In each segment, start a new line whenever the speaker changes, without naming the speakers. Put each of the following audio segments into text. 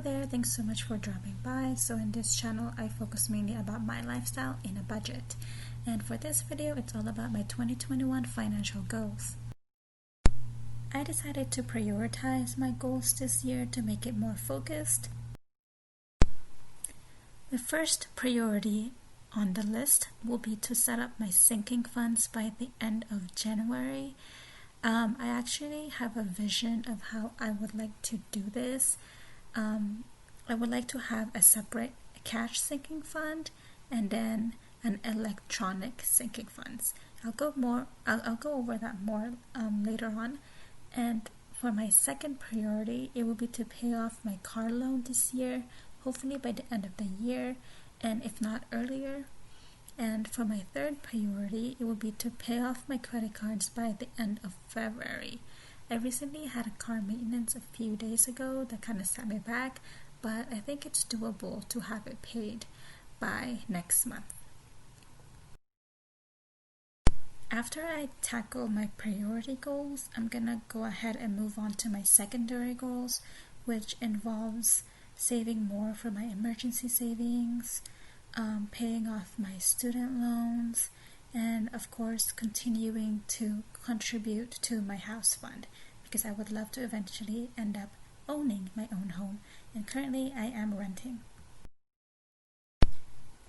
there, thanks so much for dropping by. So in this channel I focus mainly about my lifestyle in a budget, and for this video it's all about my 2021 financial goals. I decided to prioritize my goals this year to make it more focused. The first priority on the list will be to set up my sinking funds by the end of January. I actually have a vision of how I would like to do this. I would like to have a separate cash sinking fund and then an electronic sinking funds. I'll go over that more later on. And for my second priority, it will be to pay off my car loan this year, hopefully by the end of the year, and if not earlier. And for my third priority, it will be to pay off my credit cards by the end of February. I recently had a car maintenance a few days ago that kind of set me back, but I think it's doable to have it paid by next month. After I tackle my priority goals, I'm gonna go ahead and move on to my secondary goals, which involves saving more for my emergency savings, paying off my student loans, and of course continuing to contribute to my house fund, because I would love to eventually end up owning my own home, and currently I am renting.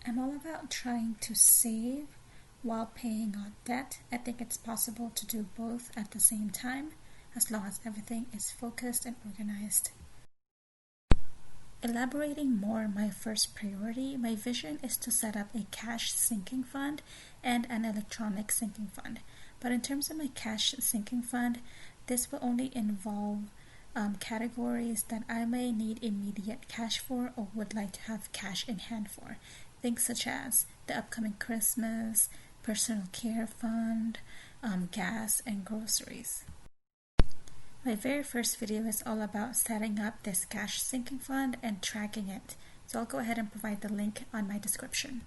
I'm all about trying to save while paying on debt. I think it's possible to do both at the same time, as long as everything is focused and organized. Elaborating more on my first priority, my vision is to set up a cash sinking fund and an electronic sinking fund. But in terms of my cash sinking fund, this will only involve categories that I may need immediate cash for or would like to have cash in hand for. Things such as the upcoming Christmas, personal care fund, gas, and groceries. My very first video is all about setting up this cash sinking fund and tracking it, so I'll go ahead and provide the link on my description.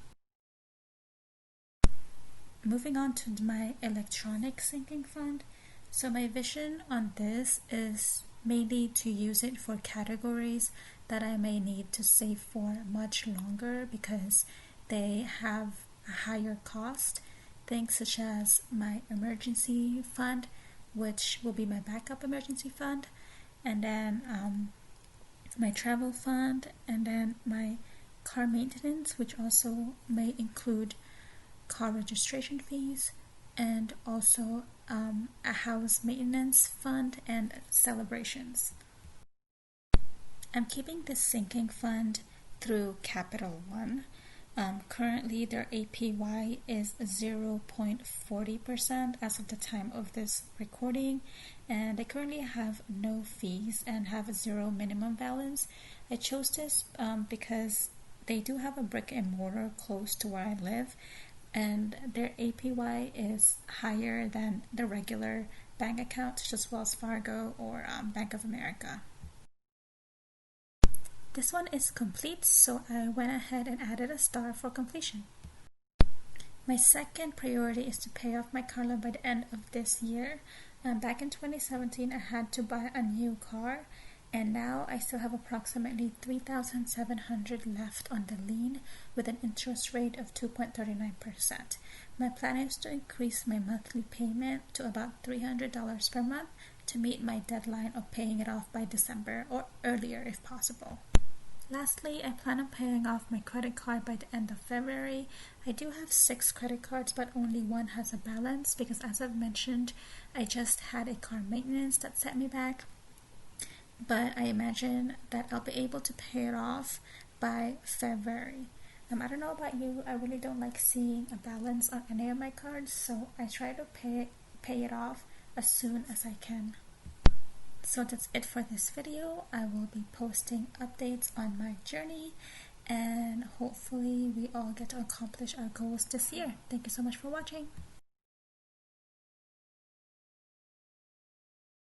Moving on to my electronic sinking fund. So my vision on this is mainly to use it for categories that I may need to save for much longer because they have a higher cost. Things such as my emergency fund, which will be my backup emergency fund, and then my travel fund, and then my car maintenance, which also may include car registration fees, and also a house maintenance fund and celebrations. I'm keeping this sinking fund through Capital One. Currently their APY is 0.40% as of the time of this recording, and they currently have no fees and have a zero minimum balance. I chose this because they do have a brick and mortar close to where I live, and their APY is higher than the regular bank accounts, such as Wells Fargo or Bank of America. This one is complete, so I went ahead and added a star for completion. My second priority is to pay off my car loan by the end of this year. Back in 2017, I had to buy a new car, and now I still have approximately $3,700 left on the lien with an interest rate of 2.39%. My plan is to increase my monthly payment to about $300 per month to meet my deadline of paying it off by December or earlier if possible. Lastly, I plan on paying off my credit card by the end of February. I do have 6 credit cards, but only one has a balance because, as I've mentioned, I just had a car maintenance that set me back. But I imagine that I'll be able to pay it off by February. I don't know about you, I really don't like seeing a balance on any of my cards, so I try to pay it off as soon as I can. So that's it for this video. I will be posting updates on my journey, and hopefully we all get to accomplish our goals this year. Thank you so much for watching.